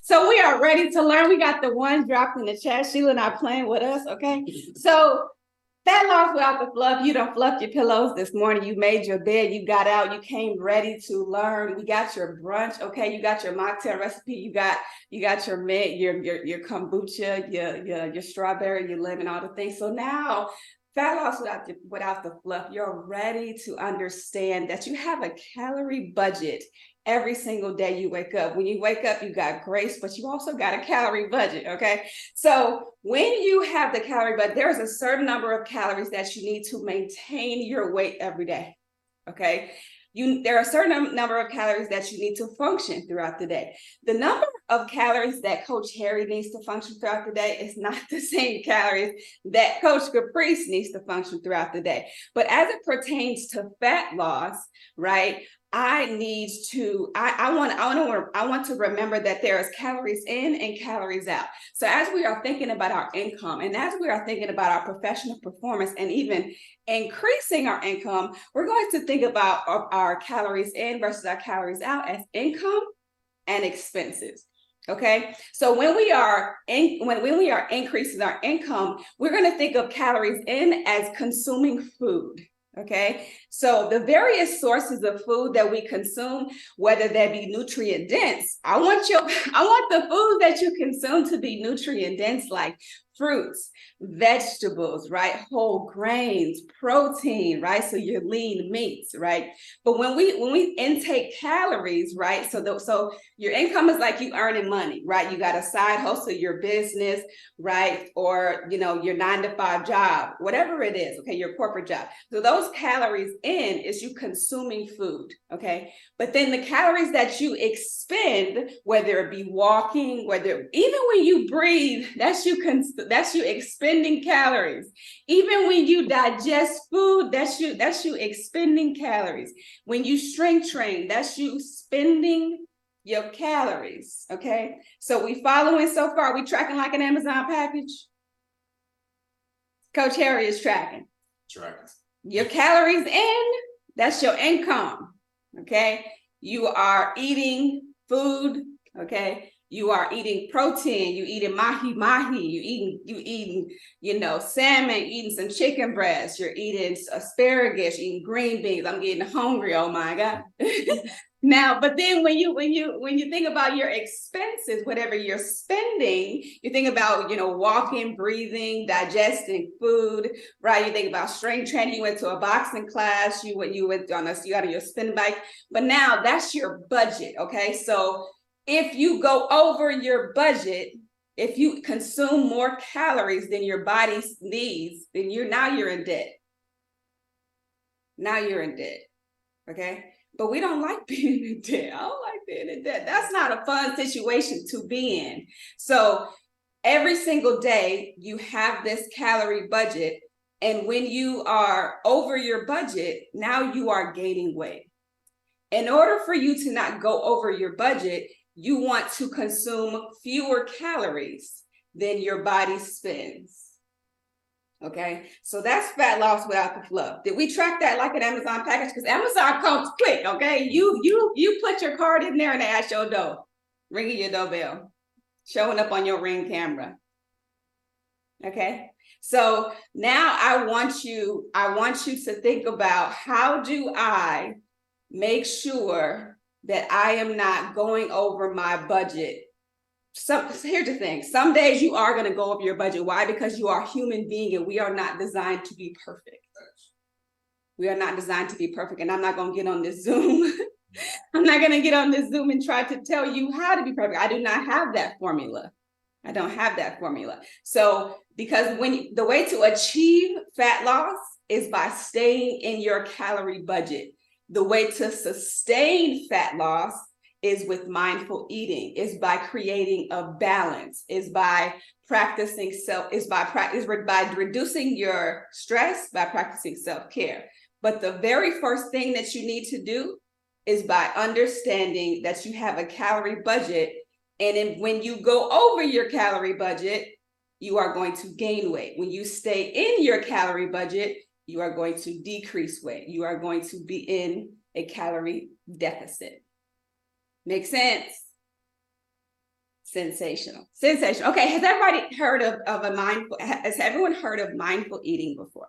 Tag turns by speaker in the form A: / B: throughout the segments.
A: So we are ready to learn. We got the one dropped in the chat. Sheila not playing with us, okay? So fat loss without the fluff. You done fluffed your pillows this morning. You made your bed. You got out. You came ready to learn. We got your brunch, okay? You got your mocktail recipe. You got your mint, your kombucha, your strawberry, your lemon, all the things. So now, fat loss without the fluff. You're ready to understand that you have a calorie budget every single day you wake up. When you wake up, you got grace, but you also got a calorie budget, okay? So when you have the calorie budget, there's a certain number of calories that you need to maintain your weight every day, okay? There are a certain number of calories that you need to function throughout the day. The number of calories that Coach Harry needs to function throughout the day is not the same calories that Coach Caprice needs to function throughout the day. But as it pertains to fat loss, right, I want to remember that there is calories in and calories out. So as we are thinking about our income and as we are thinking about our professional performance and even increasing our income, we're going to think about our calories in versus our calories out as income and expenses. Okay, so when we are increasing our income, we're going to think of calories in as consuming food. Okay, so the various sources of food that we consume, whether that be nutrient dense, I want the food that you consume to be nutrient dense, like fruits, vegetables, right? Whole grains, protein, right? So your lean meats, right? But when we intake calories, right? So your income is like you earning money, right? You got a side hustle, your business, right? Or your 9-to-5 job, whatever it is, okay, your corporate job. So those calories in is you consuming food, okay? But then the calories that you expend, whether it be walking, even when you breathe, that's you expending calories. Even when you digest food, that's you expending calories. When you strength train, that's you spending your calories, okay? So we following so far, we tracking like an Amazon package? Coach Harry is tracking. Your calories in, that's your income, okay? You are eating food, okay? You are eating protein, you eating mahi-mahi, you eating, salmon, eating some chicken breast, you're eating asparagus, you're eating green beans. I'm getting hungry, oh my God. Now, but then when you think about your expenses, whatever you're spending, you think about, walking, breathing, digesting food, right? You think about strength training. You went to a boxing class, you went on you got your spin bike, but now that's your budget, okay? So if you go over your budget, if you consume more calories than your body needs, then you're in debt. Now you're in debt, okay? But we don't like being in debt. I don't like being in debt. That's not a fun situation to be in. So every single day you have this calorie budget. And when you are over your budget, now you are gaining weight. In order for you to not go over your budget, you want to consume fewer calories than your body spends. Okay, so that's fat loss without the fluff. Did we track that like an Amazon package? Because Amazon comes quick, okay? You put your card in there and they ask your door, ringing your doorbell, showing up on your Ring camera. Okay, so now I want you to think about, how do I make sure that I am not going over my budget? Here's the thing. Some days you are going to go over your budget. Why? Because you are a human being and we are not designed to be perfect. We are not designed to be perfect. And I'm not going to get on this Zoom. I'm not going to get on this Zoom and try to tell you how to be perfect. I do not have that formula. I don't have that formula. So because the way to achieve fat loss is by staying in your calorie budget. The way to sustain fat loss is with mindful eating, is by creating a balance, is by practicing by reducing your stress, by practicing self-care. But the very first thing that you need to do is by understanding that you have a calorie budget. And when you go over your calorie budget, you are going to gain weight. When you stay in your calorie budget, you are going to decrease weight. You are going to be in a calorie deficit. Make sense? Sensational. Sensational. Okay, has everybody heard of a mindful, has everyone heard of mindful eating before?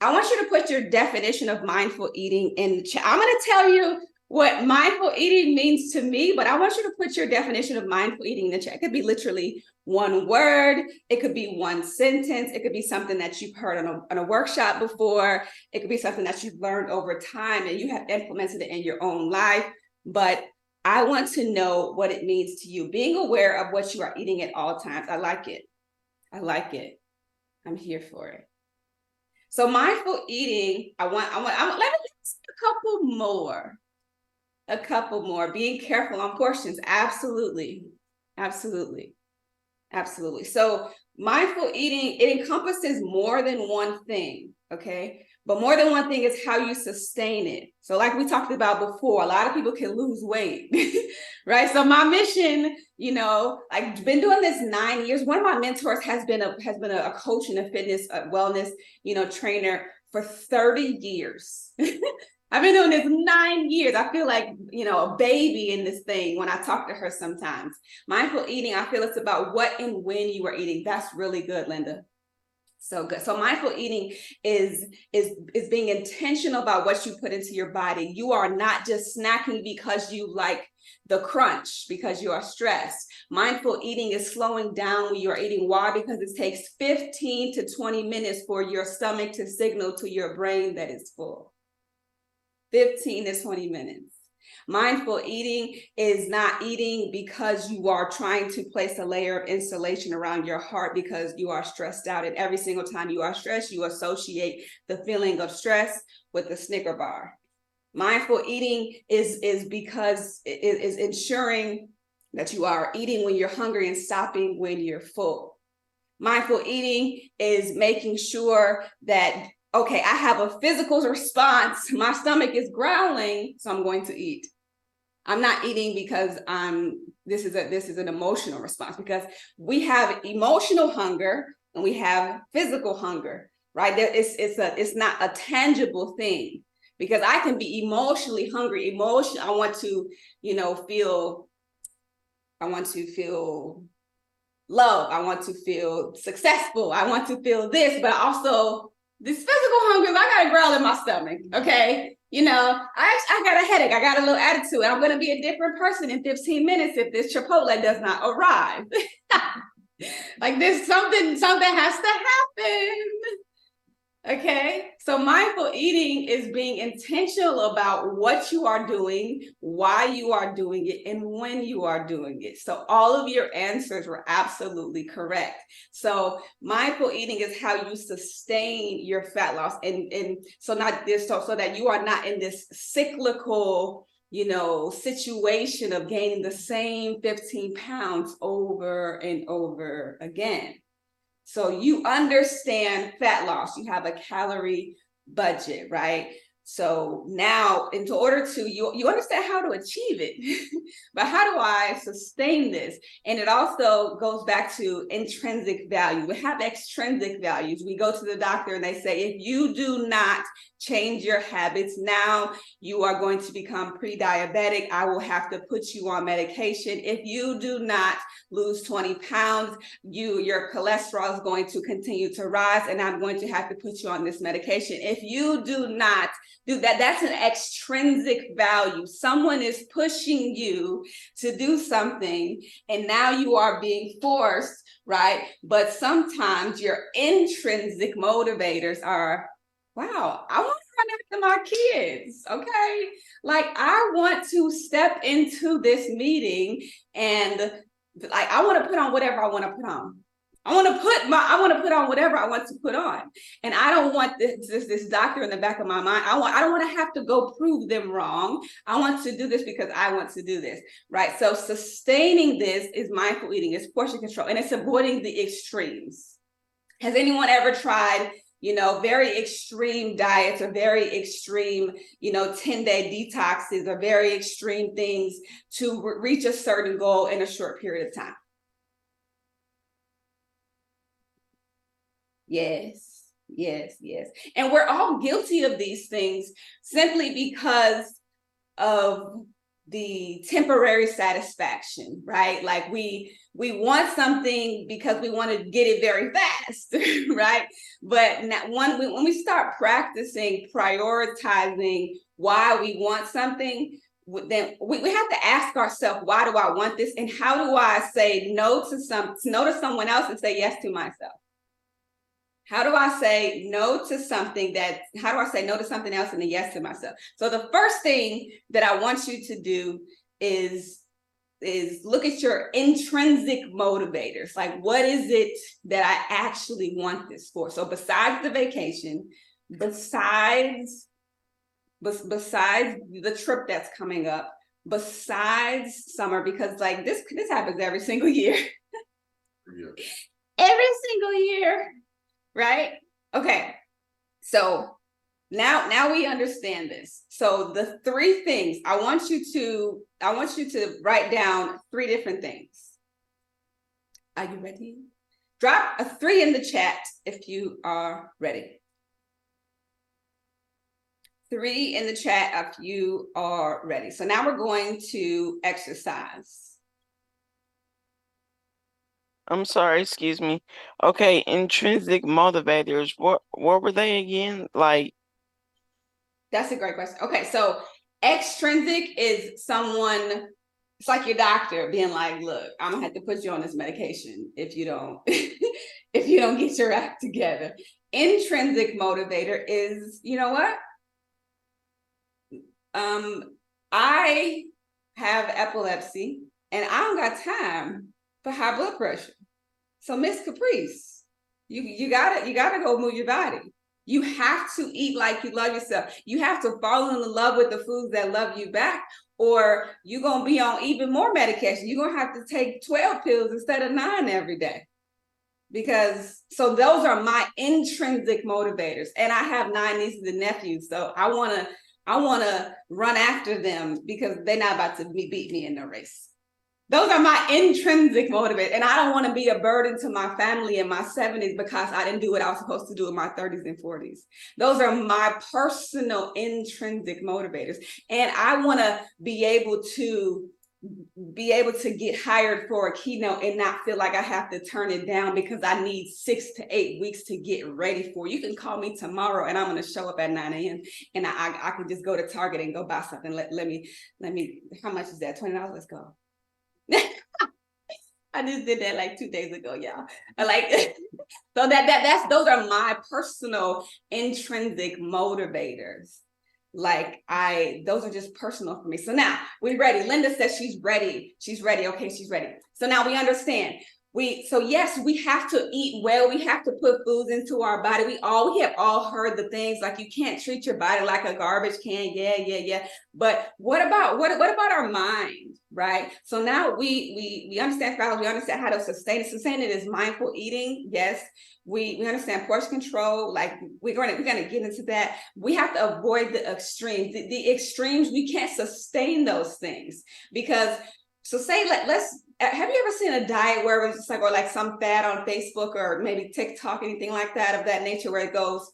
A: I want you to put your definition of mindful eating in the chat. I'm going to tell you what mindful eating means to me, but I want you to put your definition of mindful eating in the chat. It could be literally one word. It could be one sentence. It could be something that you've heard on a workshop before. It could be something that you've learned over time and you have implemented it in your own life. But I want to know what it means to you. Being aware of what you are eating at all times. I like it. I like it. I'm here for it. So mindful eating, let me ask a couple more, being careful on portions. Absolutely. So mindful eating, it encompasses more than one thing, okay? But more than one thing is how you sustain it. So like we talked about before, a lot of people can lose weight, right? So my mission, I've been doing this 9 years. One of my mentors has been a coach and a fitness, wellness, trainer for 30 years. I've been doing this 9 years. I feel like, a baby in this thing when I talk to her sometimes. Mindful eating, I feel it's about what and when you are eating. That's really good, Linda. So good. So mindful eating is being intentional about what you put into your body. You are not just snacking because you like the crunch, because you are stressed. Mindful eating is slowing down when you are eating. Why? Because it takes 15 to 20 minutes for your stomach to signal to your brain that it's full. 15 to 20 minutes. Mindful eating is not eating because you are trying to place a layer of insulation around your heart because you are stressed out. And every single time you are stressed, you associate the feeling of stress with the Snicker bar. Mindful eating is ensuring that you are eating when you're hungry and stopping when you're full. Mindful eating is making sure that, okay, I have a physical response. My stomach is growling, so I'm going to eat. I'm not eating because this is an emotional response, because we have emotional hunger and we have physical hunger, right? It's not a tangible thing, because I can be emotionally hungry. I want to feel love. I want to feel successful. I want to feel this, but also this physical hunger, I got a growl in my stomach, okay? I got a headache. I got a little attitude. And I'm going to be a different person in 15 minutes if this Chipotle does not arrive. Like something has to happen. Okay, so mindful eating is being intentional about what you are doing, why you are doing it, and when you are doing it. So all of your answers were absolutely correct. So mindful eating is how you sustain your fat loss, and so that you are not in this cyclical situation of gaining the same 15 pounds over and over again. So you understand fat loss, you have a calorie budget, right? So now, in order to, you understand how to achieve it, but how do I sustain this? And it also goes back to intrinsic value. We have extrinsic values. We go to the doctor and they say, if you do not change your habits now, you are going to become pre-diabetic. I will have to put you on medication. If you do not lose 20 pounds, your cholesterol is going to continue to rise, and I'm going to have to put you on this medication. If you do not do that, that's an extrinsic value. Someone is pushing you to do something, and now you are being forced, right? But sometimes your intrinsic motivators are, wow, I want to run after my kids, okay? Like, I want to step into this meeting and I want to put on whatever I want to put on. I want to put on whatever I want to put on. And I don't want this doctor in the back of my mind. I don't want to have to go prove them wrong. I want to do this because I want to do this, right? So sustaining this is mindful eating, it's portion control, and it's avoiding the extremes. Has anyone ever tried, very extreme diets or very extreme, 10-day detoxes or very extreme things to reach a certain goal in a short period of time? Yes. And we're all guilty of these things simply because of the temporary satisfaction, right? Like we want something because we want to get it very fast, right? But now, when we start practicing prioritizing why we want something, then we have to ask ourselves, why do I want this, and how do I say no to someone else and say yes to myself? How do I say no to something how do I say no to something else and a yes to myself? So the first thing that I want you to do is look at your intrinsic motivators. Like, what is it that I actually want this for? So besides the vacation, besides the trip that's coming up, besides summer, because like this happens every single year. Yeah. Every single year. Right? Okay. So now we understand this. So the three things I want you to write down 3 different things. Are you ready? Drop a 3 in the chat if you are ready. 3 in the chat if you are ready. So now we're going to exercise.
B: I'm sorry, excuse me. Okay, intrinsic motivators. What were they again? Like,
A: that's a great question. Okay, so extrinsic is someone, it's like your doctor being like, look, I'm gonna have to put you on this medication if you don't if you don't get your act together. Intrinsic motivator is, you know what? I have epilepsy and I don't got time for high blood pressure. So Miss Caprice, you gotta go move your body. You have to eat like you love yourself. You have to fall in love with the foods that love you back, or you're gonna be on even more medication. You're gonna have to take 12 pills instead of 9 every day. So those are my intrinsic motivators. And I have 9 nieces and nephews. So I wanna run after them because they're not about to beat me in the race. Those are my intrinsic motivators. And I don't want to be a burden to my family in my 70s because I didn't do what I was supposed to do in my 30s and 40s. Those are my personal intrinsic motivators. And I want to be able to get hired for a keynote and not feel like I have to turn it down because I need 6 to 8 weeks to get ready for. You can call me tomorrow and I'm going to show up at 9 a.m. and I can just go to Target and go buy something. Let me, how much is that? $20? Let's go. I just did that like 2 days ago, y'all. Like, so those are my personal intrinsic motivators. Like those are just personal for me. So now we're ready. Linda says she's ready. She's ready. Okay, she's ready. So now we understand. So yes, we have to eat well. We have to put foods into our body. We have all heard the things like you can't treat your body like a garbage can. Yeah. But what about our mind, right? So now we understand balance. We understand how to sustain it. Sustain it is mindful eating. Yes. We understand portion control. Like we're gonna get into that. We have to avoid the extremes. The extremes, we can't sustain those things because. So say let's. Have you ever seen a diet where it's just like, or like some fad on Facebook or maybe TikTok, anything like that of that nature, where it goes,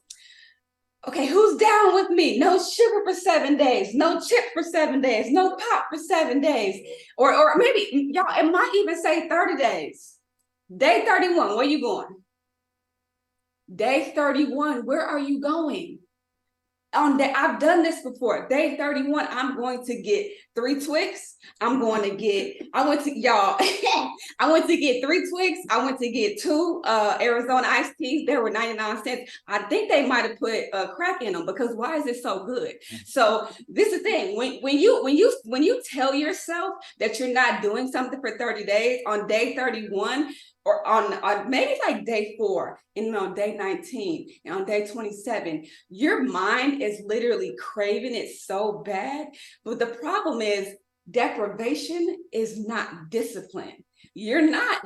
A: okay, who's down with me? No sugar for 7 days, no chip for 7 days, no pop for 7 days, or maybe y'all, it might even say 30 days. Day 31, where you going? Day 31, where are you going? I've done this before. Day 31, I'm going to get 3 Twix. I went to get 3 Twix. I went to get 2 Arizona iced teas. They were 99 cents. I think they might have put crack in them because why is it so good? So this is the thing. When you tell yourself that you're not doing something for 30 days, on day 31, or on maybe like day 4 and on day 19 and on day 27, your mind is literally craving it so bad. But the problem is deprivation is not discipline. You're not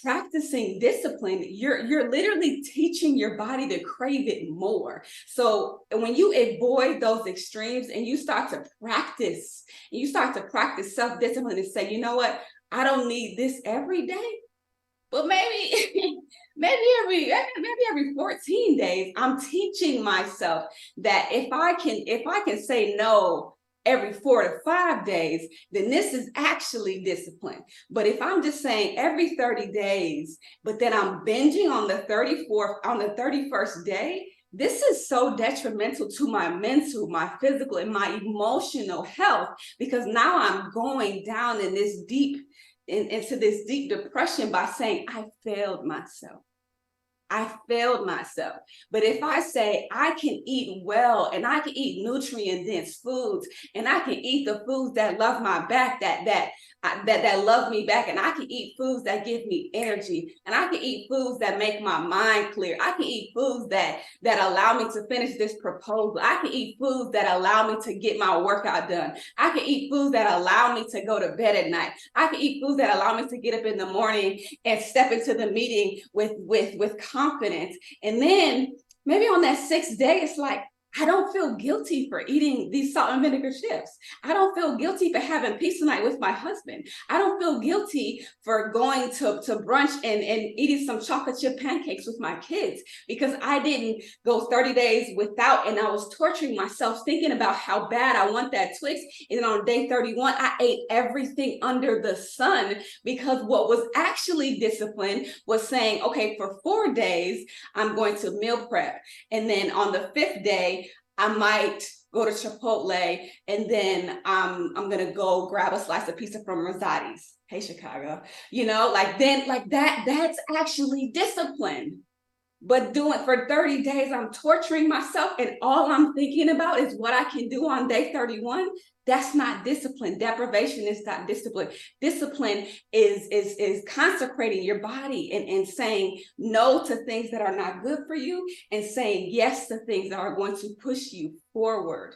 A: practicing discipline. You're literally teaching your body to crave it more. So when you avoid those extremes and you start to practice self-discipline and say, you know what, I don't need this every day. But maybe every 14 days, I'm teaching myself that if I can say no every 4 to 5 days, then this is actually discipline. But if I'm just saying every 30 days, but then I'm binging on the 34th, on the 31st day, this is so detrimental to my mental, my physical, and my emotional health, because now I'm going down in this deep, into this deep depression by saying I failed myself. I failed myself. But if I say I can eat well and I can eat nutrient dense foods and I can eat the foods that love my back, that love me back, and I can eat foods that give me energy, and I can eat foods that make my mind clear. I can eat foods that allow me to finish this proposal. I can eat foods that allow me to get my workout done. I can eat foods that allow me to go to bed at night. I can eat foods that allow me to get up in the morning and step into the meeting with confidence. And then maybe on that 6th day, it's like, I don't feel guilty for eating these salt and vinegar chips. I don't feel guilty for having pizza night with my husband. I don't feel guilty for going to brunch and eating some chocolate chip pancakes with my kids, because I didn't go 30 days without, and I was torturing myself thinking about how bad I want that Twix. And then on day 31, I ate everything under the sun, because what was actually discipline was saying, okay, for 4 days, I'm going to meal prep. And then on the 5th day, I might go to Chipotle, and then I'm gonna go grab a slice of pizza from Rosati's. Hey, Chicago, like that's actually discipline. But doing for 30 days, I'm torturing myself, and all I'm thinking about is what I can do on day 31. That's not discipline. Deprivation is not discipline. Discipline is consecrating your body and saying no to things that are not good for you, and saying yes to things that are going to push you forward.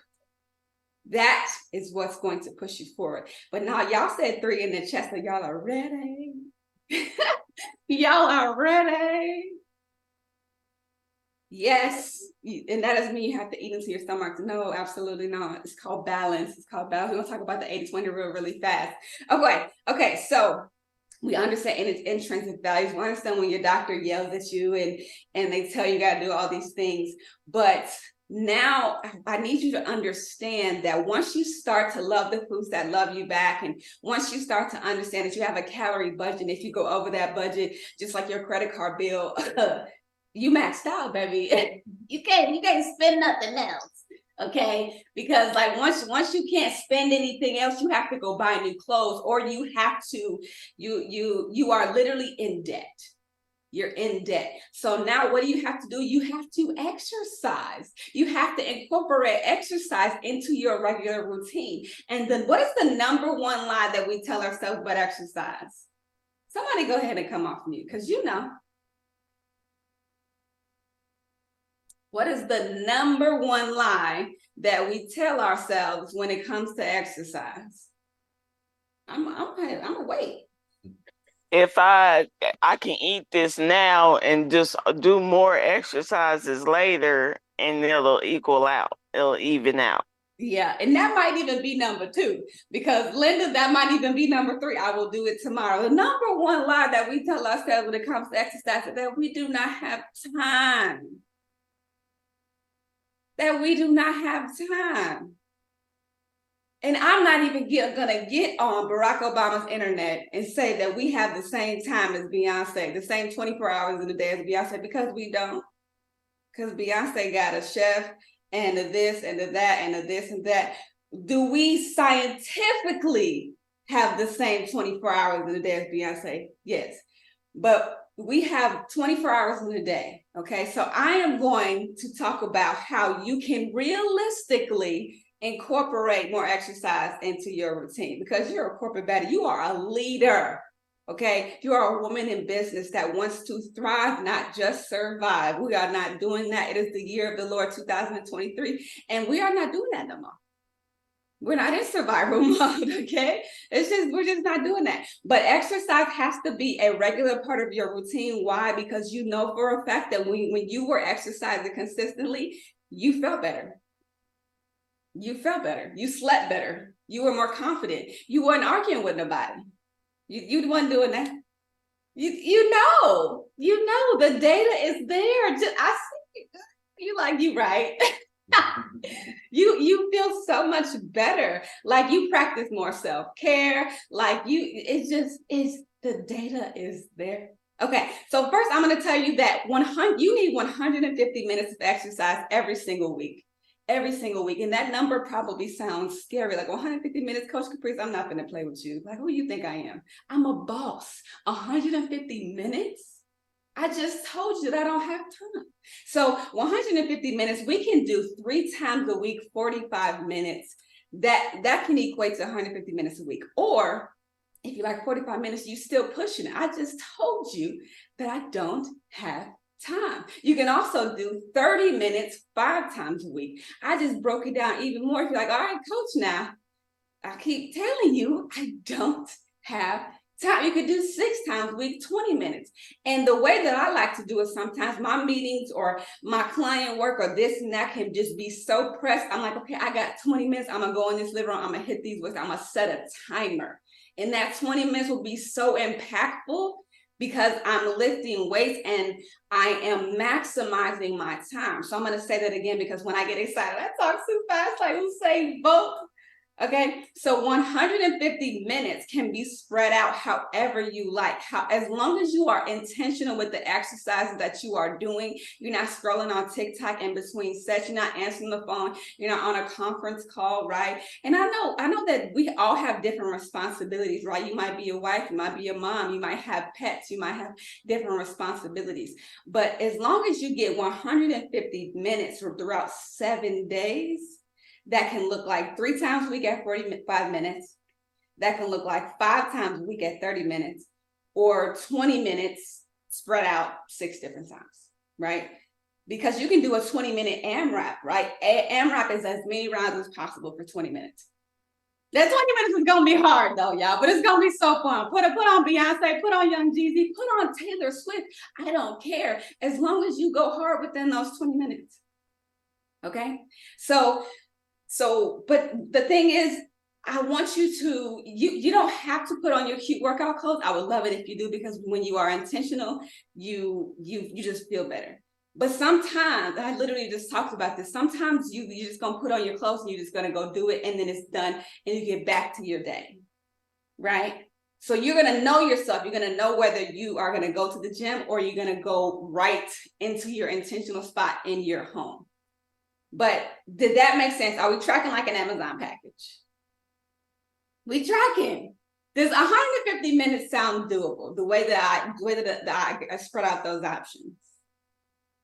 A: That is what's going to push you forward. But now y'all said 3 in the chest, so y'all are ready. Y'all are ready. Yes, and that doesn't mean you have to eat into your stomach. No, absolutely not. It's called balance. It's called balance. We're gonna talk about the 80-20 rule really fast. Okay, so we understand in its intrinsic values. We understand when your doctor yells at you and they tell you gotta do all these things. But now I need you to understand that once you start to love the foods that love you back, and once you start to understand that you have a calorie budget, if you go over that budget, just like your credit card bill, you maxed out, baby. You can't spend nothing else. Okay, because like once you can't spend anything else, you have to go buy new clothes, or you have to, you are literally in debt. You're in debt. So now what do you have to do? You have to exercise. You have to incorporate exercise into your regular routine. And then what is the number one lie that we tell ourselves about exercise? Somebody go ahead and come off mute, because what is the number one lie that we tell ourselves when it comes to exercise? I'm gonna wait.
B: If I can eat this now and just do more exercises later, and it'll equal out. It'll even out.
A: Yeah, and that might even be number 2, because Linda, that might even be number 3. I will do it tomorrow. The number one lie that we tell ourselves when it comes to exercise is that we do not have time. That we do not have time. And I'm not even gonna get on Barack Obama's internet and say that we have the same time as Beyonce, the same 24 hours in a day as Beyonce, because we don't. Because Beyonce got a chef and a this and a that and a this and that. Do we scientifically have the same 24 hours in a day as Beyonce? Yes. But we have 24 hours in a day. Okay, so I am going to talk about how you can realistically incorporate more exercise into your routine, because you're a corporate baddie. You are a leader. Okay, you are a woman in business that wants to thrive, not just survive. We are not doing that. It is the year of the Lord 2023, and we are not doing that no more. We're not in survival mode, okay? We're just not doing that. But exercise has to be a regular part of your routine. Why? Because you know for a fact that when you were exercising consistently, you felt better. You felt better. You slept better. You were more confident. You weren't arguing with nobody. You weren't doing that. You know, the data is there. I see you like, you right. You feel so much better. Like you practice more self-care. Like the data is there. Okay, so first I'm going to tell you that you need 150 minutes of exercise every single week. Every single week. And that number probably sounds scary, like 150 minutes, Coach Caprice, I'm not going to play with you. Like, who do you think I am? I'm a boss. 150 minutes? I just told you that I don't have time. So 150 minutes, we can do 3 times a week, 45 minutes. That can equate to 150 minutes a week. Or if you like 45 minutes, you still pushing it. I just told you that I don't have time. You can also do 30 minutes 5 times a week. I just broke it down even more. If you're like, all right, coach, now I keep telling you I don't have time. You could do 6 times a week, 20 minutes. And the way that I like to do it, sometimes my meetings or my client work or this and that can just be so pressed. I'm like, okay, I got 20 minutes. I'm gonna go in this living room. I'm gonna hit these words. I'm gonna set a timer. And that 20 minutes will be so impactful because I'm lifting weights and I am maximizing my time. So I'm going to say that again, because when I get excited, I talk too fast, like Usain Bolt. Okay, so 150 minutes can be spread out however you like. As long as you are intentional with the exercises that you are doing, you're not scrolling on TikTok in between sets, you're not answering the phone, you're not on a conference call, right? And I know that we all have different responsibilities, right? You might be a wife, you might be a mom, you might have pets, you might have different responsibilities. But as long as you get 150 minutes throughout 7 days, that can look like 3 times a week at 45 minutes. That can look like 5 times a week at 30 minutes, or 20 minutes spread out 6 different times, right? Because you can do a 20-minute AMRAP, right? AMRAP is as many rounds as possible for 20 minutes. That 20 minutes is gonna be hard though, y'all, but it's gonna be so fun. Put on Beyonce, put on Young Jeezy, put on Taylor Swift. I don't care, as long as you go hard within those 20 minutes. Okay, but the thing is, I want you to, you don't have to put on your cute workout clothes. I would love it if you do, because when you are intentional, you just feel better. But sometimes, I literally just talked about this, sometimes you're just gonna put on your clothes and you're just gonna go do it, and then it's done and you get back to your day, right? So you're gonna know yourself. You're gonna know whether you are gonna go to the gym or you're gonna go right into your intentional spot in your home. But did that make sense? Are we tracking like an Amazon package? We tracking. Does 150 minutes sound doable? The way that I spread out those options.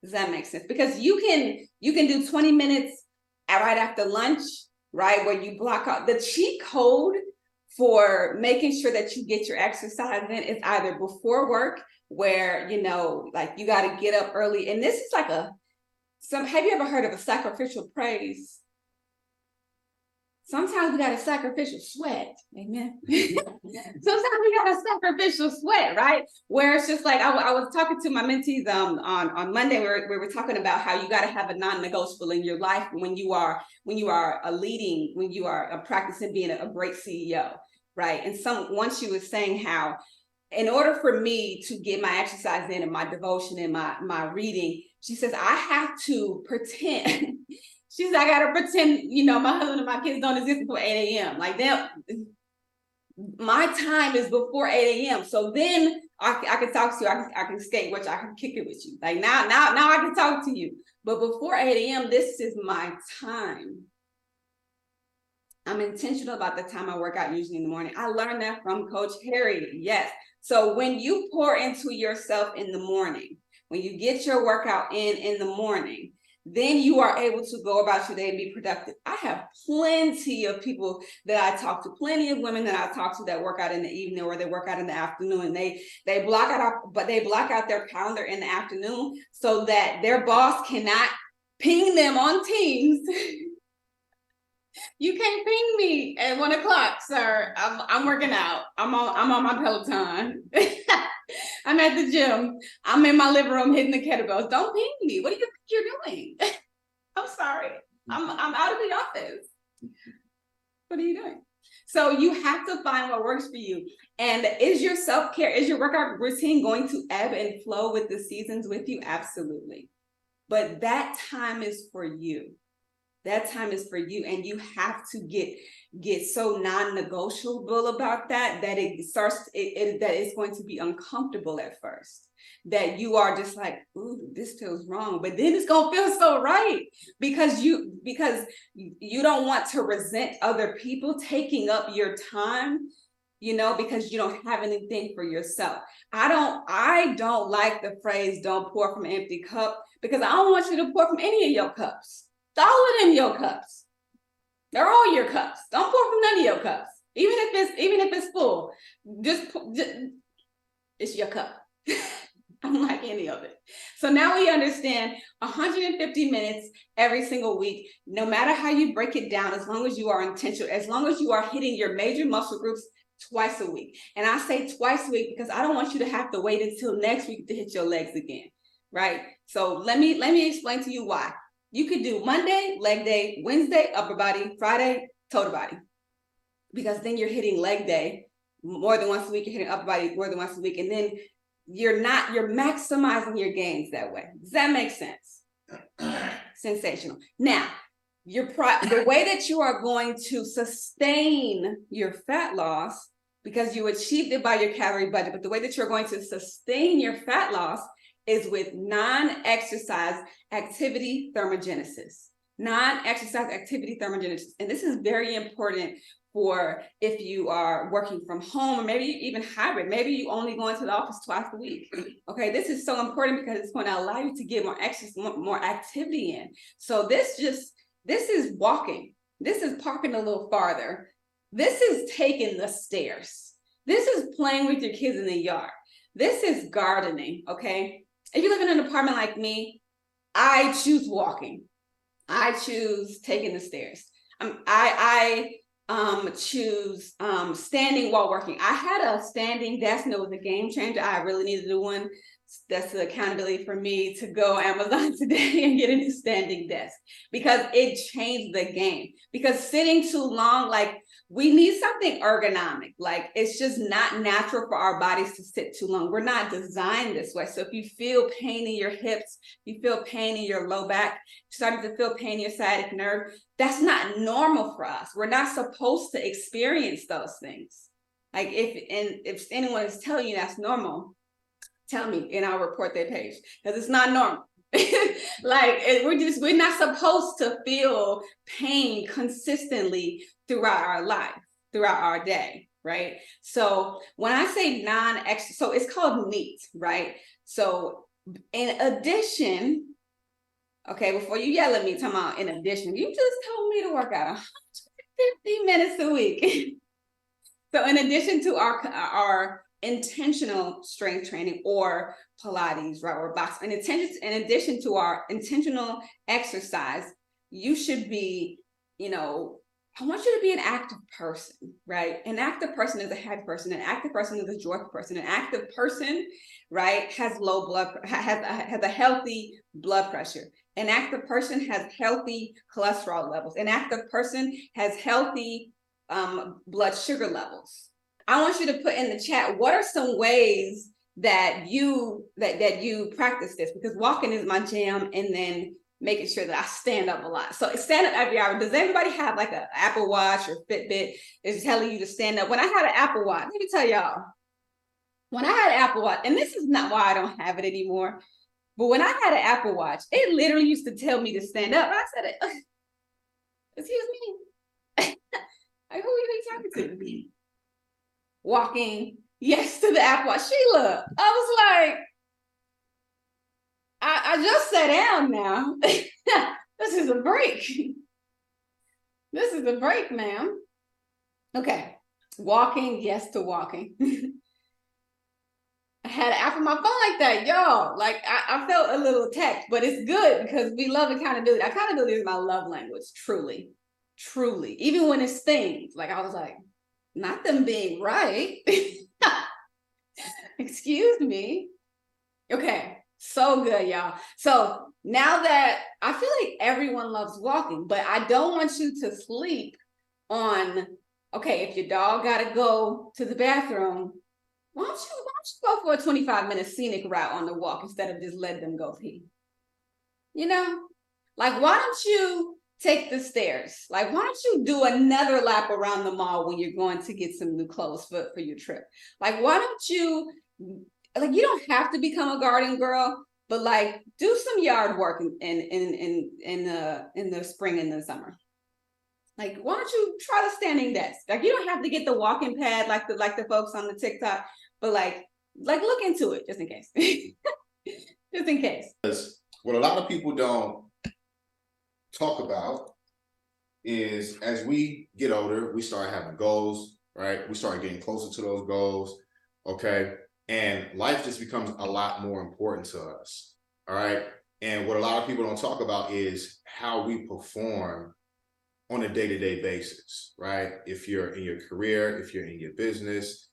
A: Does that make sense? Because you can do 20 minutes right after lunch, right? Where you block out the cheat code for making sure that you get your exercise in is either before work, where like you got to get up early, and this is like have you ever heard of a sacrificial praise? Sometimes we got a sacrificial sweat. Amen. Sometimes we got a sacrificial sweat, right? Where it's just like, I was talking to my mentees on Monday, where we were talking about how you got to have a non-negotiable in your life when you are leading, when you are practicing being a great CEO, right? And once she was saying how, in order for me to get my exercise in and my devotion and my reading, she says, I have to pretend. She's like, I gotta pretend, my husband and my kids don't exist before 8 a.m. Like that, my time is before 8 a.m. So then I can talk to you, I can skate with you, I can kick it with you. Like now I can talk to you. But before 8 a.m., this is my time. I'm intentional about the time I work out, usually in the morning. I learned that from Coach Harry. Yes. So when you pour into yourself in the morning, when you get your workout in the morning, then you are able to go about your day and be productive. I have plenty of people that I talk to, plenty of women that I talk to that work out in the evening or they work out in the afternoon. They block out their calendar in the afternoon so that their boss cannot ping them on Teams. You can't ping me at 1 o'clock, sir. I'm working out. I'm on my Peloton. I'm at the gym. I'm in my living room hitting the kettlebells. Don't ping me. What do you think you're doing? I'm sorry. I'm out of the office. What are you doing? So you have to find what works for you. And is your self-care, is your workout routine going to ebb and flow with the seasons with you? Absolutely. But that time is for you. That time is for you, and you have to get so non-negotiable about that it starts that it's going to be uncomfortable at first. That you are just like, ooh, this feels wrong, but then it's gonna feel so right because you don't want to resent other people taking up your time, because you don't have anything for yourself. I don't like the phrase "don't pour from an empty cup," because I don't want you to pour from any of your cups. All of them your cups. They're all your cups. Don't pour from none of your cups. Even if it's full, just it's your cup. I don't like any of it. So now we understand 150 minutes every single week, no matter how you break it down, as long as you are intentional, as long as you are hitting your major muscle groups twice a week. And I say twice a week because I don't want you to have to wait until next week to hit your legs again, right? So let me explain to you why. You could do Monday, leg day, Wednesday, upper body, Friday, total body. Because then you're hitting leg day more than once a week, you're hitting upper body more than once a week, and then you're maximizing your gains that way. Does that make sense? Sensational. Now, the way that you are going to sustain your fat loss, because you achieved it by your calorie budget, but the way that you're going to sustain your fat loss is with non-exercise activity thermogenesis. Non-exercise activity thermogenesis. And this is very important for if you are working from home, or maybe even hybrid. Maybe you only go into the office twice a week. Okay, this is so important because it's going to allow you to get more exercise, more activity in. So this is walking. This is parking a little farther. This is taking the stairs. This is playing with your kids in the yard. This is gardening, okay? If you live in an apartment like me, I choose walking. I choose taking the stairs. I choose standing while working. I had a standing desk and it was a game changer. I really needed to do one. That's the accountability for me to go Amazon today and get a new standing desk because it changed the game. Because sitting too long, like we need something ergonomic. Like it's just not natural for our bodies to sit too long. We're not designed this way. So if you feel pain in your hips, you feel pain in your low back, starting to feel pain in your sciatic nerve, that's not normal for us. We're not supposed to experience those things. Like if anyone is telling you that's normal, tell me and I'll report their page because it's not normal. Like we're not supposed to feel pain consistently throughout our life, throughout our day, right? So when I say non-exercise, so it's called NEAT, right? So in addition, okay, before you yell at me, talking about in addition, you just told me to work out 150 minutes a week. So in addition to our intentional strength training or Pilates, right, or box, in addition to our intentional exercise, you should be, I want you to be an active person, right? An active person is a happy person. An active person is a joyful person. An active person, right, has has a healthy blood pressure. An active person has healthy cholesterol levels. An active person has healthy blood sugar levels. I want you to put in the chat, what are some ways that you practice this? Because walking is my jam, and then making sure that I stand up a lot. So stand up every hour. Does everybody have like an Apple Watch or Fitbit is telling you to stand up? When I had an Apple Watch, let me tell y'all, when I had an Apple Watch, and this is not why I don't have it anymore, but when I had an Apple Watch, it literally used to tell me to stand up. I said, excuse me. Like, who are you talking to? Walking, yes, to the Apple Watch. Sheila, I was like, I just sat down now. This is a break. This is a break, ma'am. Okay, walking, yes to walking. I had an app on my phone like that, y'all. Like I felt a little attacked, but it's good because we love accountability. Accountability is my love language, truly, truly. Even when it's things, like I was like, not them being right. Excuse me. Okay, so good, y'all. So now that I feel like everyone loves walking, but I don't want you to sleep on, okay, if your dog got to go to the bathroom, why don't you go for a 25-minute scenic route on the walk instead of just letting them go pee? Like, why don't you take the stairs. Like, why don't you do another lap around the mall when you're going to get some new clothes for your trip? Like, why don't you, like, you don't have to become a garden girl, but like do some yard work in the spring and the summer. Like, why don't you try the standing desk? Like, you don't have to get the walking pad like the folks on the TikTok, but like look into it just in case. Just in case.
C: What a lot of people don't talk about is as we get older, we start having goals, right? We start getting closer to those goals, okay? And life just becomes a lot more important to us, all right? And what a lot of people don't talk about is how we perform on a day-to-day basis, right? If you're in your career, if you're in your business,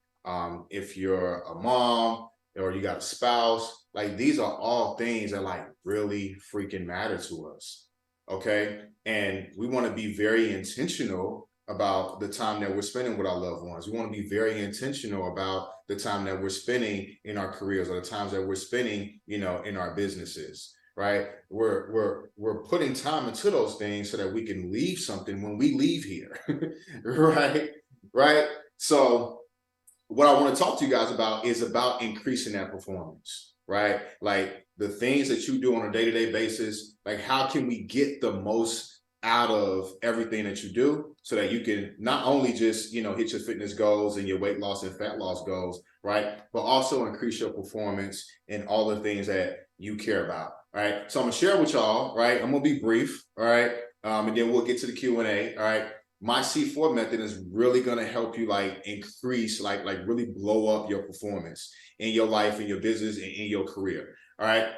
C: if you're a mom or you got a spouse, like these are all things that like really freaking matter to us, okay? And we want to be very intentional about the time that we're spending with our loved ones. We want to be very intentional about the time that we're spending in our careers or the times that we're spending, you know, in our businesses, right? We're putting time into those things so that we can leave something when we leave here, right? So what I want to talk to you guys about is about increasing that performance, right? Like the things that you do on a day-to-day basis, like how can we get the most out of everything that you do so that you can not only just, you know, hit your fitness goals and your weight loss and fat loss goals, right? But also increase your performance in all the things that you care about, right? So I'm gonna share with y'all, right? I'm gonna be brief, all right? And then we'll get to the Q&A, all right? My C4 method is really gonna help you like increase, like really blow up your performance in your life, in your business, and in your career, all right?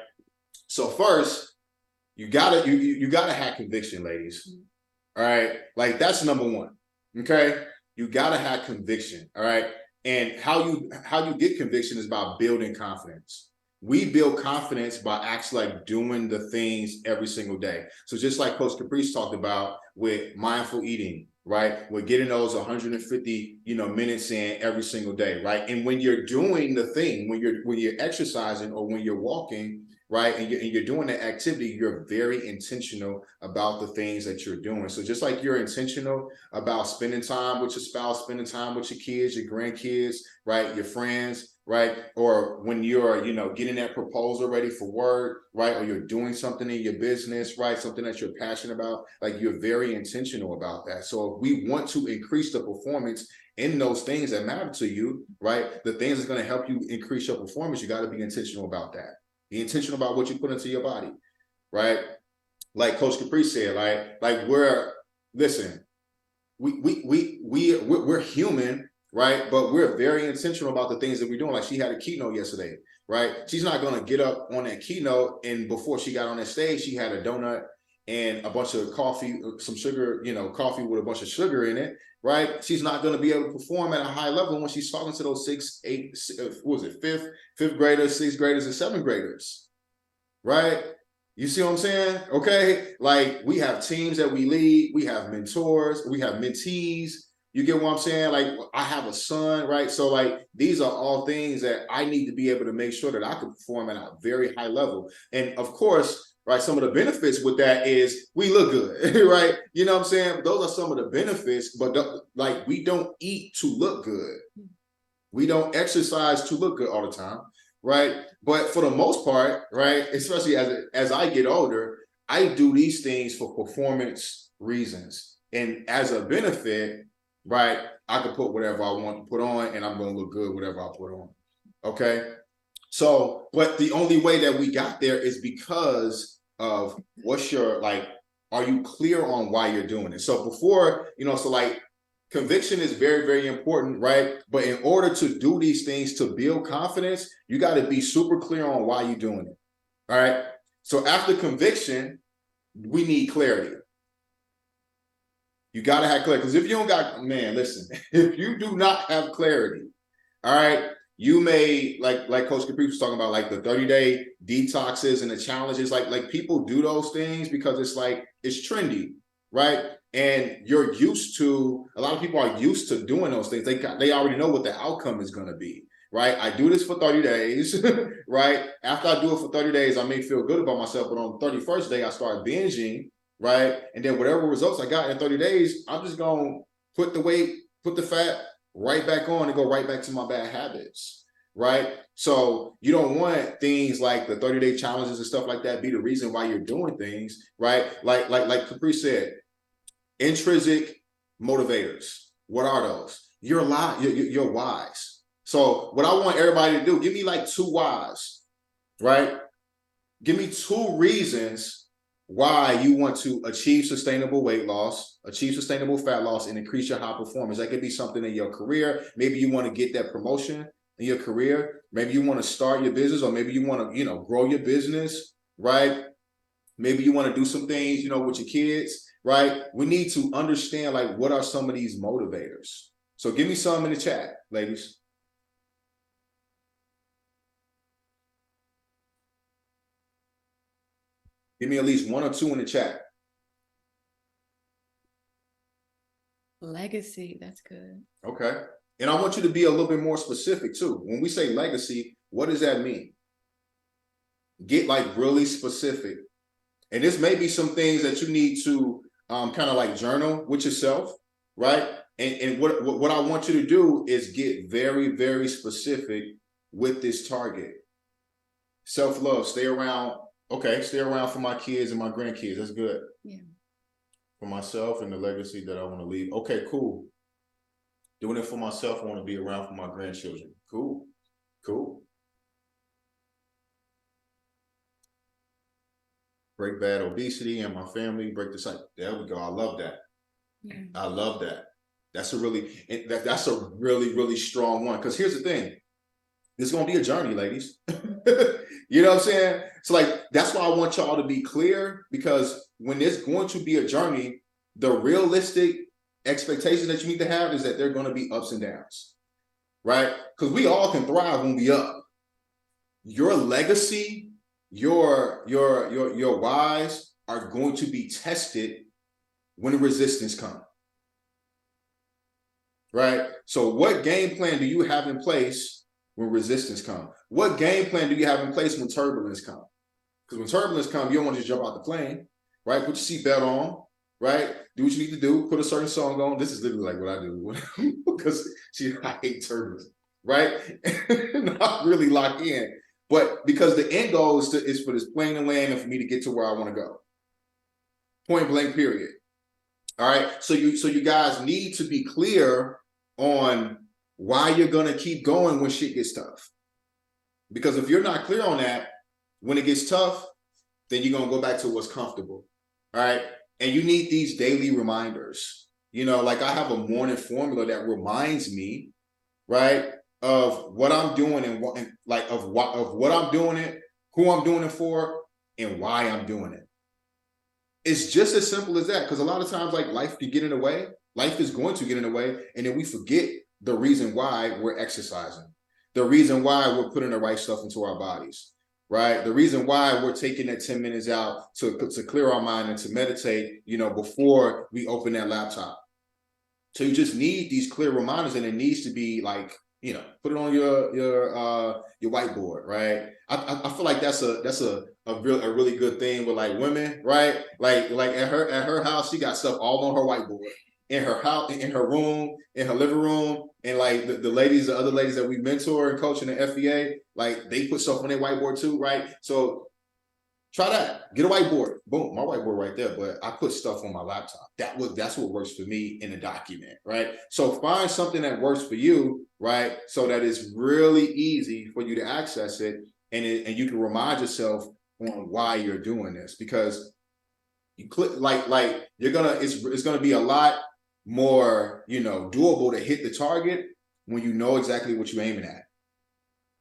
C: So first, you gotta have conviction, ladies. All right, like that's number one. Okay, you gotta have conviction. All right, and how you get conviction is by building confidence. We build confidence by actually like doing the things every single day. So just like Coach Caprice talked about with mindful eating, right? We're getting those 150, you know, minutes in every single day, right? And when you're doing the thing, when you're exercising or when you're walking, right, and you're doing that activity, you're very intentional about the things that you're doing. So just like you're intentional about spending time with your spouse, spending time with your kids, your grandkids, right, your friends, right, or when you're, you know, getting that proposal ready for work, right, or you're doing something in your business, right, something that you're passionate about, like you're very intentional about that. So if we want to increase the performance in those things that matter to you, right, the things that's going to help you increase your performance, you got to be intentional about that. Be intentional about what you put into your body, right? Like Coach Caprice said, like we're human, right? But we're very intentional about the things that we're doing. Like she had a keynote yesterday, right? She's not gonna get up on that keynote and before she got on that stage, she had a donut and a bunch of coffee, some sugar, you know, coffee with a bunch of sugar in it, right? She's not going to be able to perform at a high level when she's talking to those fifth graders, sixth graders, and seventh graders, right? You see what I'm saying? Okay, like we have teams that we lead, we have mentors, we have mentees. You get what I'm saying? Like I have a son, right? So like these are all things that I need to be able to make sure that I can perform at a very high level. And of course, right, some of the benefits with that is we look good, right? You know what I'm saying? Those are some of the benefits, but like we don't eat to look good. We don't exercise to look good all the time, right? But for the most part, right, especially as I get older, I do these things for performance reasons. And as a benefit, right, I can put whatever I want to put on and I'm going to look good whatever I put on, okay? So, but the only way that we got there is because of what's your, like, are you clear on why you're doing it? So before, you know, so like conviction is very, very important, right? But in order to do these things, to build confidence, you got to be super clear on why you're doing it, all right? So after conviction, we need clarity. You got to have clarity. Because if you don't got, man, listen, if you do not have clarity, all right, you may, like Coach Caprice was talking about, like the 30-day detoxes and the challenges, like people do those things because it's like, it's trendy, right? And you're used to, a lot of people are used to doing those things. They already know what the outcome is going to be, right? I do this for 30 days, right? After I do it for 30 days, I may feel good about myself, but on the 31st day, I start binging, right? And then whatever results I got in 30 days, I'm just gonna put the fat right back on and go right back to my bad habits, right? So you don't want things like the 30-day challenges and stuff like that be the reason why you're doing things, right? Like Caprice said, intrinsic motivators. What are those? Your whys. So what I want everybody to do, give me like 2 whys, right? Give me 2 reasons why you want to achieve sustainable weight loss, achieve sustainable fat loss, and increase your high performance. That could be something in your career. Maybe you want to get that promotion in your career. Maybe you want to start your business, or maybe you want to, grow your business, right? Maybe you want to do some things, with your kids, right? We need to understand, like, what are some of these motivators? So give me some in the chat, ladies. Give me at least 1 or 2 in the chat.
D: Legacy, that's good.
C: Okay. And I want you to be a little bit more specific too. When we say legacy, what does that mean? Get like really specific. And this may be some things that you need to kind of like journal with yourself, right? And what I want you to do is get very, very specific with this target. Self-love, stay around. Okay, stay around for my kids and my grandkids. That's good.
D: Yeah.
C: For myself and the legacy that I want to leave. Okay, cool. Doing it for myself, I want to be around for my grandchildren. Cool. Cool. Break bad obesity and my family, break the cycle. There we go. I love that.
D: Yeah.
C: I love that. That's a really, really strong one. Because here's the thing. It's going to be a journey, ladies. You know what I'm saying? So like, that's why I want y'all to be clear, because when there's going to be a journey, the realistic expectations that you need to have is that there are going to be ups and downs, right? Because we all can thrive when we up. Your legacy, your whys are going to be tested when the resistance comes, right? So what game plan do you have in place when resistance comes? What game plan do you have in place when turbulence comes? Because when turbulence comes, you don't want to just jump out the plane, right? Put your seatbelt on, right? Do what you need to do. Put a certain song on. This is literally like what I do because I hate turbulence, right? Not really lock in, but because the end goal is for this plane to land and for me to get to where I want to go. Point blank, period. All right. So you guys need to be clear on why you're gonna keep going when shit gets tough. Because if you're not clear on that, when it gets tough, then you're gonna go back to what's comfortable. All right. And you need these daily reminders. Like I have a morning formula that reminds me, right, of what I'm doing and what I'm doing it, who I'm doing it for, and why I'm doing it. It's just as simple as that. Because a lot of times, like, life can get in the way. Life is going to get in the way, and then we forget the reason why we're exercising, the reason why we're putting the right stuff into our bodies, right? The reason why we're taking that 10 minutes out to clear our mind and to meditate, before we open that laptop. So you just need these clear reminders, and it needs to be like, put it on your whiteboard, right? I feel like that's a really good thing with like women, right? Like at her house, she got stuff all on her whiteboard. In her house, in her room, in her living room, and like the other ladies that we mentor and coach in the FEA, like they put stuff on their whiteboard too, right? So try that. Get a whiteboard. Boom, my whiteboard right there. But I put stuff on my laptop. That's what works for me in a document, right? So find something that works for you, right? So that it's really easy for you to access it, and you can remind yourself on why you're doing this, because you click like it's gonna be a lot more doable to hit the target when you know exactly what you're aiming at.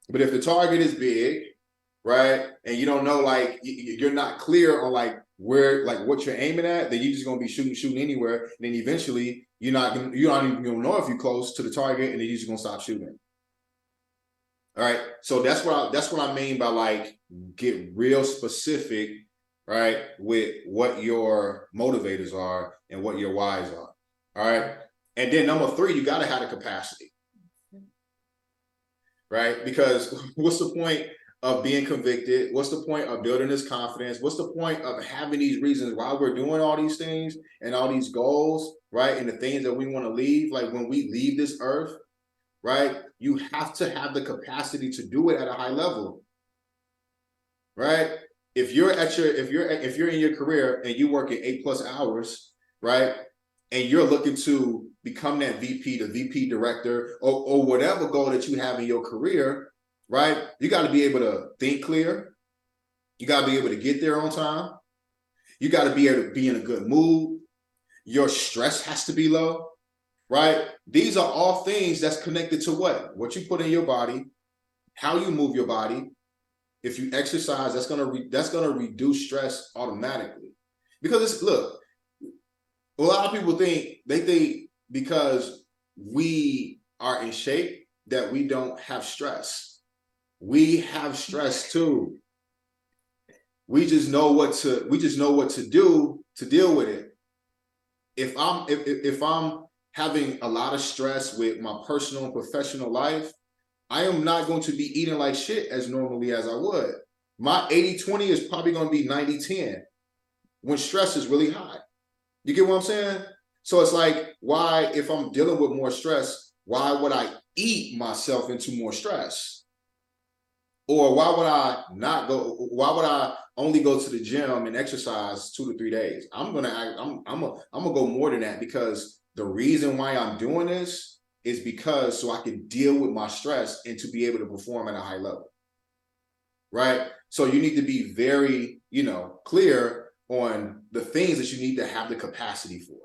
C: But if the target is big, right, and you don't know, like you're not clear on like where, like what you're aiming at, then you're just gonna be shooting anywhere, and then eventually you're not even gonna know if you're close to the target, and then you're just gonna stop shooting. All right, so that's what I mean by like get real specific, right, with what your motivators are and what your whys are. All right. And then number 3, you got to have the capacity, right? Because what's the point of being convicted? What's the point of building this confidence? What's the point of having these reasons why we're doing all these things and all these goals, right? And the things that we want to leave, like when we leave this earth, right? You have to have the capacity to do it at a high level, right? If you're in your career and you work at 8+ hours, right? And you're looking to become that VP, the VP director, or whatever goal that you have in your career, right? You got to be able to think clear. You got to be able to get there on time. You got to be able to be in a good mood. Your stress has to be low, right? These are all things that's connected to what? What you put in your body, how you move your body. If you exercise, that's gonna reduce stress automatically. Because look, a lot of people think because we are in shape that we don't have stress. We have stress too. We just know what to do to deal with it. If I'm having a lot of stress with my personal and professional life, I am not going to be eating like shit as normally as I would. My 80-20 is probably going to be 90-10 when stress is really high. You get what I'm saying? So it's like, why, if I'm dealing with more stress, why would I eat myself into more stress? Or why would I only go to the gym and exercise 2 to 3 days? I'm gonna go more than that, because the reason why I'm doing this is because so I can deal with my stress and to be able to perform at a high level, right? So you need to be very, clear on the things that you need to have the capacity for.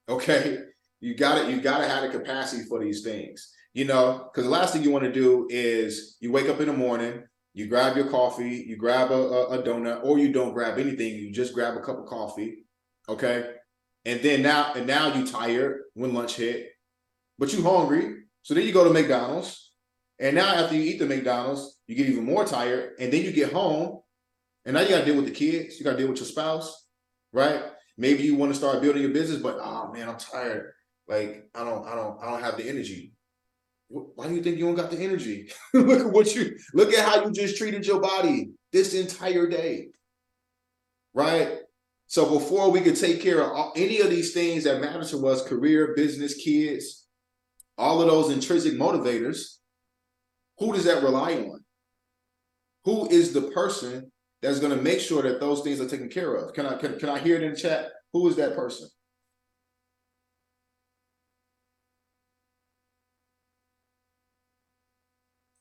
C: Okay, you gotta have the capacity for these things, because the last thing you want to do is you wake up in the morning, you grab your coffee, you grab a donut, or you don't grab anything, you just grab a cup of coffee, okay, and now you tired when lunch hit, but you hungry, so then you go to McDonald's, and now after you eat the McDonald's, you get even more tired, and then you get home, and now you got to deal with the kids, you got to deal with your spouse, right? Maybe you want to start building your business, but oh man, I'm tired. Like I don't have the energy. Why do you think you don't got the energy? Look at how you just treated your body this entire day, right? So before we could take care of any of these things that matter to us, career, business, kids, all of those intrinsic motivators, who does that rely on? Who is the person that's going to make sure that those things are taken care of? Can I hear it in the chat? Who is that person?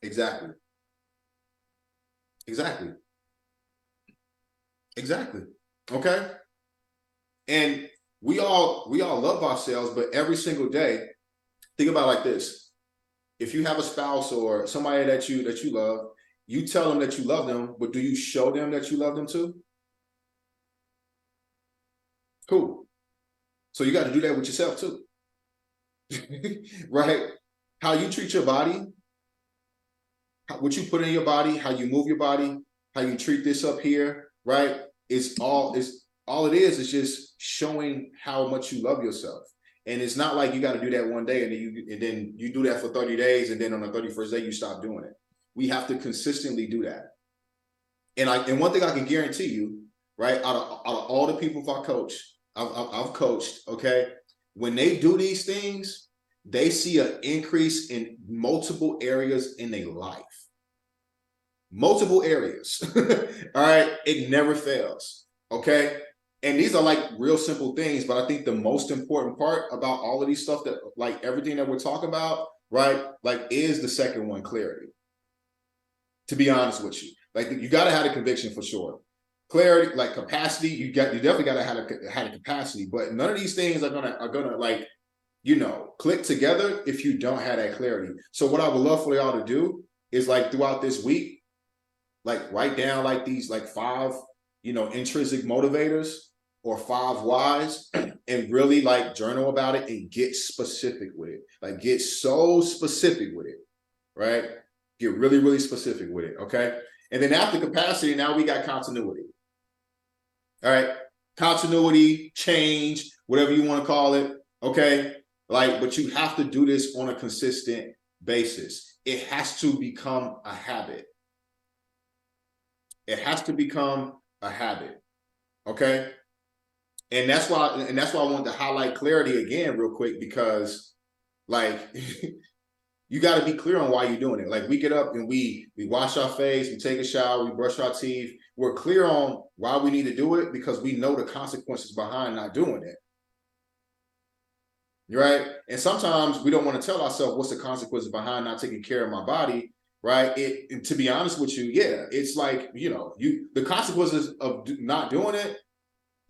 C: Exactly. Okay. And we all love ourselves, but every single day, think about it like this. If you have a spouse or somebody that you love, you tell them that you love them, but do you show them that you love them too? Cool. So you got to do that with yourself too. Right? How you treat your body, what you put in your body, how you move your body, how you treat this up here, right? All it is just showing how much you love yourself. And it's not like you got to do that one day and then you do that for 30 days and then on the 31st day you stop doing it. We have to consistently do that. And one thing I can guarantee you, right? Out of all the people I've coached, okay, when they do these things, they see an increase in multiple areas in their life. Multiple areas. All right. It never fails. Okay. And these are like real simple things, but I think the most important part about all of these stuff, that like everything that we're talking about, right, like is the second one, clarity. To be honest with you, like you got to have a conviction for sure. Clarity, like capacity, you definitely got to have a capacity, but none of these things are gonna like, click together if you don't have that clarity. So what I would love for y'all to do is like throughout this week, like write down like these like 5, intrinsic motivators or 5 whys, and really like journal about it and get specific with it. Like get so specific with it, right? Get really, really specific with it, okay? And then after capacity, now we got continuity. All right, continuity, change, whatever you want to call it, okay? Like, but you have to do this on a consistent basis. It has to become a habit. It has to become a habit. Okay. And that's why I want to highlight clarity again real quick, because like you got to be clear on why you're doing it. Like we get up and we wash our face, we take a shower, we brush our teeth. We're clear on why we need to do it because we know the consequences behind not doing it. Right? And sometimes we don't want to tell ourselves what's the consequences behind not taking care of my body. Right? And to be honest with you, yeah, it's like, the consequences of not doing it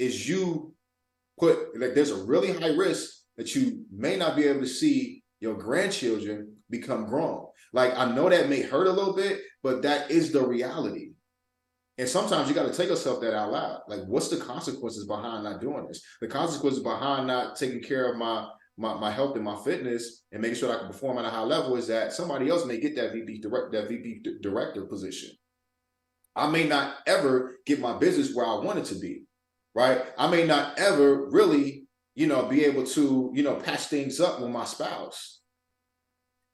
C: is you put, like, there's a really high risk that you may not be able to see your grandchildren become grown. Like, I know that may hurt a little bit, but that is the reality. And sometimes you got to take yourself that out loud. Like, what's the consequences behind not doing this? The consequences behind not taking care of my health and my fitness and making sure I can perform at a high level is that somebody else may get that VP director position. I may not ever get my business where I want it to be, right? I may not ever really, be able to, patch things up with my spouse.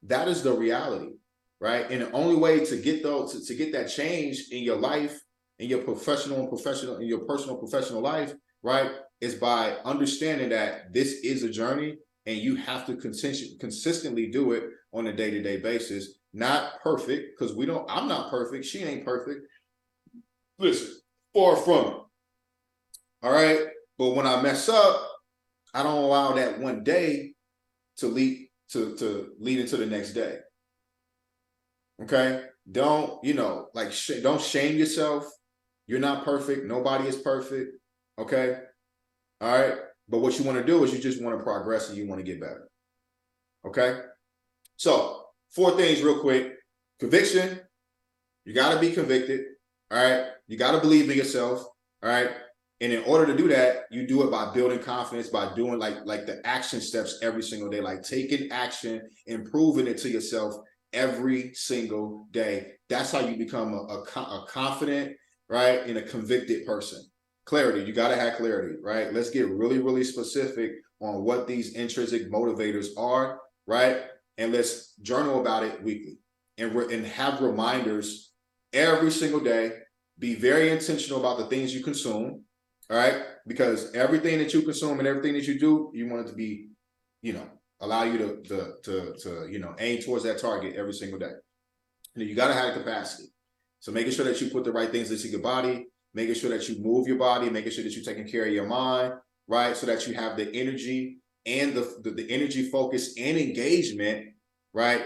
C: That is the reality, right? And the only way to get to get that change in your life, in your personal professional life, right, is by understanding that this is a journey and you have to consistently do it on a day-to-day basis. Not perfect, because I'm not perfect. She ain't perfect. Listen, far from it. All right. But when I mess up, I don't allow that one day to lead into the next day. Okay. Don't, don't shame yourself. You're not perfect. Nobody is perfect. Okay. All right. But what you want to do is you just want to progress and you want to get better. Okay. So 4 things real quick. Conviction. You got to be convicted. All right. You got to believe in yourself. All right. And in order to do that, you do it by building confidence, by doing like the action steps every single day, like taking action, improving it to yourself every single day. That's how you become a confident, right, and a convicted person. Clarity. You got to have clarity, right? Let's get really, really specific on what these intrinsic motivators are, right? And let's journal about it weekly and have reminders every single day. Be very intentional about the things you consume. All right, because everything that you consume and everything that you do, you want it to be, allow you to aim towards that target every single day. And you got to have capacity. So making sure that you put the right things into your body, making sure that you move your body, making sure that you're taking care of your mind, right? So that you have the energy and the energy, focus, and engagement, right,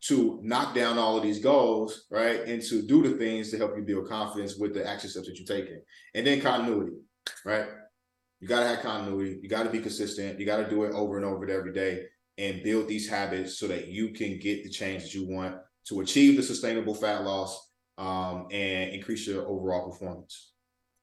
C: to knock down all of these goals, right, and to do the things to help you build confidence with the action steps that you're taking. And then continuity. Right? You got to have continuity. You got to be consistent. You got to do it over and over every day and build these habits so that you can get the change that you want to achieve the sustainable fat loss and increase your overall performance.